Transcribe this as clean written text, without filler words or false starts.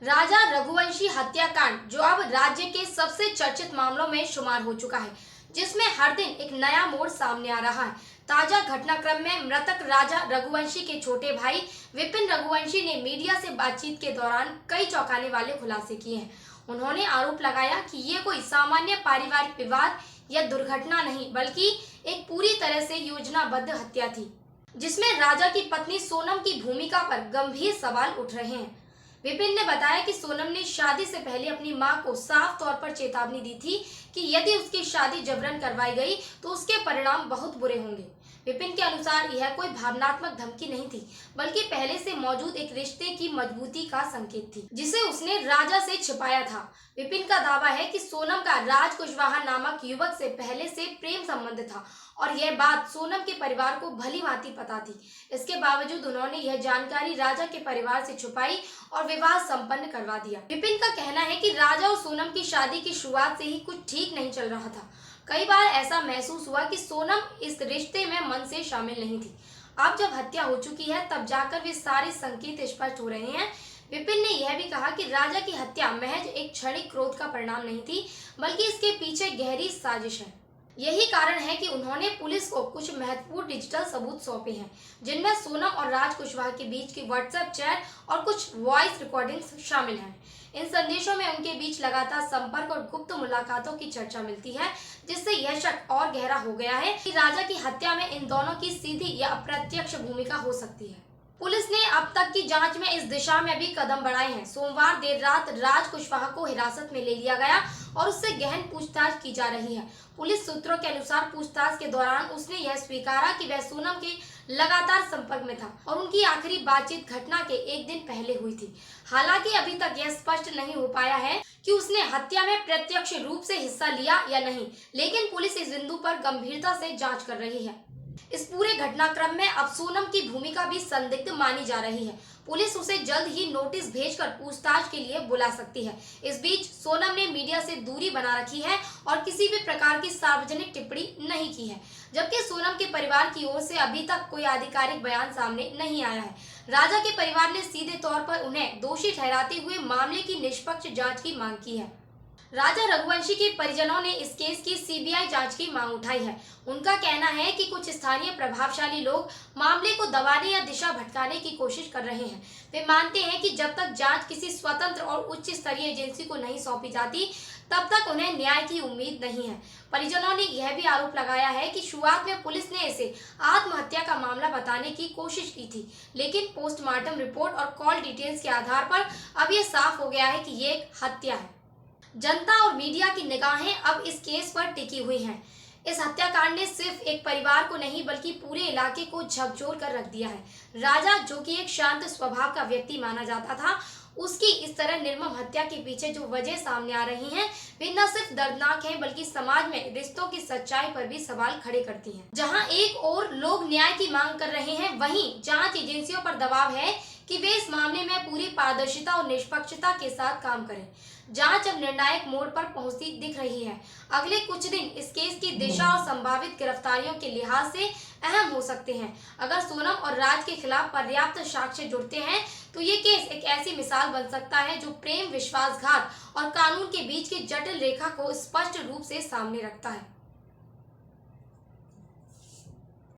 राजा रघुवंशी हत्याकांड जो अब राज्य के सबसे चर्चित मामलों में शुमार हो चुका है, जिसमें हर दिन एक नया मोड़ सामने आ रहा है। ताजा घटनाक्रम में मृतक राजा रघुवंशी के छोटे भाई विपिन रघुवंशी ने मीडिया से बातचीत के दौरान कई चौंकाने वाले खुलासे किए हैं। उन्होंने आरोप लगाया कि ये कोई सामान्य पारिवारिक विवाद या दुर्घटना नहीं, बल्कि एक पूरी तरह से योजनाबद्ध हत्या थी, जिसमें राजा की पत्नी सोनम की भूमिका पर गंभीर सवाल उठ रहे हैं। विपिन ने बताया कि सोनम ने शादी से पहले अपनी मां को साफ तौर पर चेतावनी दी थी कि यदि उसकी शादी जबरन करवाई गई तो उसके परिणाम बहुत बुरे होंगे। विपिन के अनुसार यह कोई भावनात्मक धमकी नहीं थी, बल्कि पहले से मौजूद एक रिश्ते की मजबूती का संकेत थी, जिसे उसने राजा से छिपाया था। विपिन का दावा है कि सोनम का राज कुशवाहा नामक युवक से पहले से प्रेम संबंध था और यह बात सोनम के परिवार को भली भांति पता थी। इसके बावजूद उन्होंने यह जानकारी राजा के परिवार से छुपाई और विवाह संपन्न करवा दिया। विपिन का कहना है कि राजा और सोनम की शादी की शुरुआत से ही कुछ ठीक नहीं चल रहा था। कई बार ऐसा महसूस हुआ कि सोनम इस रिश्ते में मन से शामिल नहीं थी। अब जब हत्या हो चुकी है, तब जाकर वे सारे संकेत स्पष्ट हो रहे हैं। विपिन ने यह भी कहा कि राजा की हत्या महज एक क्षणिक क्रोध का परिणाम नहीं थी, बल्कि इसके पीछे गहरी साजिश है। यही कारण है कि उन्होंने पुलिस को कुछ महत्वपूर्ण डिजिटल सबूत सौंपे हैं, जिनमें सोनम और राज कुशवाहा के बीच की व्हाट्सएप चैट और कुछ वॉइस रिकॉर्डिंग्स शामिल हैं। इन संदेशों में उनके बीच लगातार संपर्क और गुप्त मुलाकातों की चर्चा मिलती है, जिससे यह शक और गहरा हो गया है कि राजा की हत्या में इन दोनों की सीधी या अप्रत्यक्ष भूमिका हो सकती है। पुलिस ने अब तक की जांच में इस दिशा में भी कदम बढ़ाए हैं। सोमवार देर रात राज कुशवाहा को हिरासत में ले लिया गया और उससे गहन पूछताछ की जा रही है। पुलिस सूत्रों के अनुसार पूछताछ के दौरान उसने यह स्वीकारा कि वह सोनम के लगातार संपर्क में था और उनकी आखिरी बातचीत घटना के एक दिन पहले हुई थी। हालांकि अभी तक यह स्पष्ट नहीं हो पाया है कि उसने हत्या में प्रत्यक्ष रूप से हिस्सा लिया या नहीं, लेकिन पुलिस इस बिंदु पर गंभीरता से जांच कर रही है। इस पूरे घटनाक्रम में अब सोनम की भूमिका भी संदिग्ध मानी जा रही है। पुलिस उसे जल्द ही नोटिस भेजकर पूछताछ के लिए बुला सकती है। इस बीच सोनम ने मीडिया से दूरी बना रखी है और किसी भी प्रकार की सार्वजनिक टिप्पणी नहीं की है, जबकि सोनम के परिवार की ओर से अभी तक कोई आधिकारिक बयान सामने नहीं आया है। राजा के परिवार ने सीधे तौर पर उन्हें दोषी ठहराते हुए मामले की निष्पक्ष जांच की मांग की है। राजा रघुवंशी के परिजनों ने इस केस की सीबीआई जांच की मांग उठाई है। उनका कहना है कि कुछ स्थानीय प्रभावशाली लोग मामले को दबाने या दिशा भटकाने की कोशिश कर रहे हैं। वे मानते हैं कि जब तक जांच किसी स्वतंत्र और उच्च स्तरीय एजेंसी को नहीं सौंपी जाती, तब तक उन्हें न्याय की उम्मीद नहीं है। परिजनों ने यह भी आरोप लगाया है कि शुरुआत में पुलिस ने इसे आत्महत्या का मामला बताने की कोशिश की थी, लेकिन पोस्टमार्टम रिपोर्ट और कॉल डिटेल्स के आधार पर अब यह साफ हो गया है कि ये एक हत्या है। जनता और मीडिया की निगाहें अब इस केस पर टिकी हुई हैं। इस हत्याकांड ने सिर्फ एक परिवार को नहीं, बल्कि पूरे इलाके को झकझोर कर रख दिया है। राजा, जो कि एक शांत स्वभाव का व्यक्ति माना जाता था, उसकी इस तरह निर्मम हत्या के पीछे जो वजह सामने आ रही हैं, वे न सिर्फ दर्दनाक हैं, बल्कि समाज में रिश्तों की सच्चाई पर भी सवाल खड़े करती हैं। जहां एक ओर लोग न्याय की मांग कर रहे हैं, वहीं जांच एजेंसियों पर दबाव है कि वे इस मामले में पूरी पारदर्शिता और निष्पक्षता के साथ काम करें। जांच अब निर्णायक मोड़ पर पहुंचती दिख रही है। अगले कुछ दिन इस केस की दिशा और संभावित गिरफ्तारियों के लिहाज से अहम हो सकते हैं। अगर सोनम और राज के खिलाफ पर्याप्त साक्ष्य जुड़ते हैं, तो ये केस एक ऐसी मिसाल बन सकता है जो प्रेम, विश्वासघात और कानून के बीच की जटिल रेखा को स्पष्ट रूप से सामने रखता है।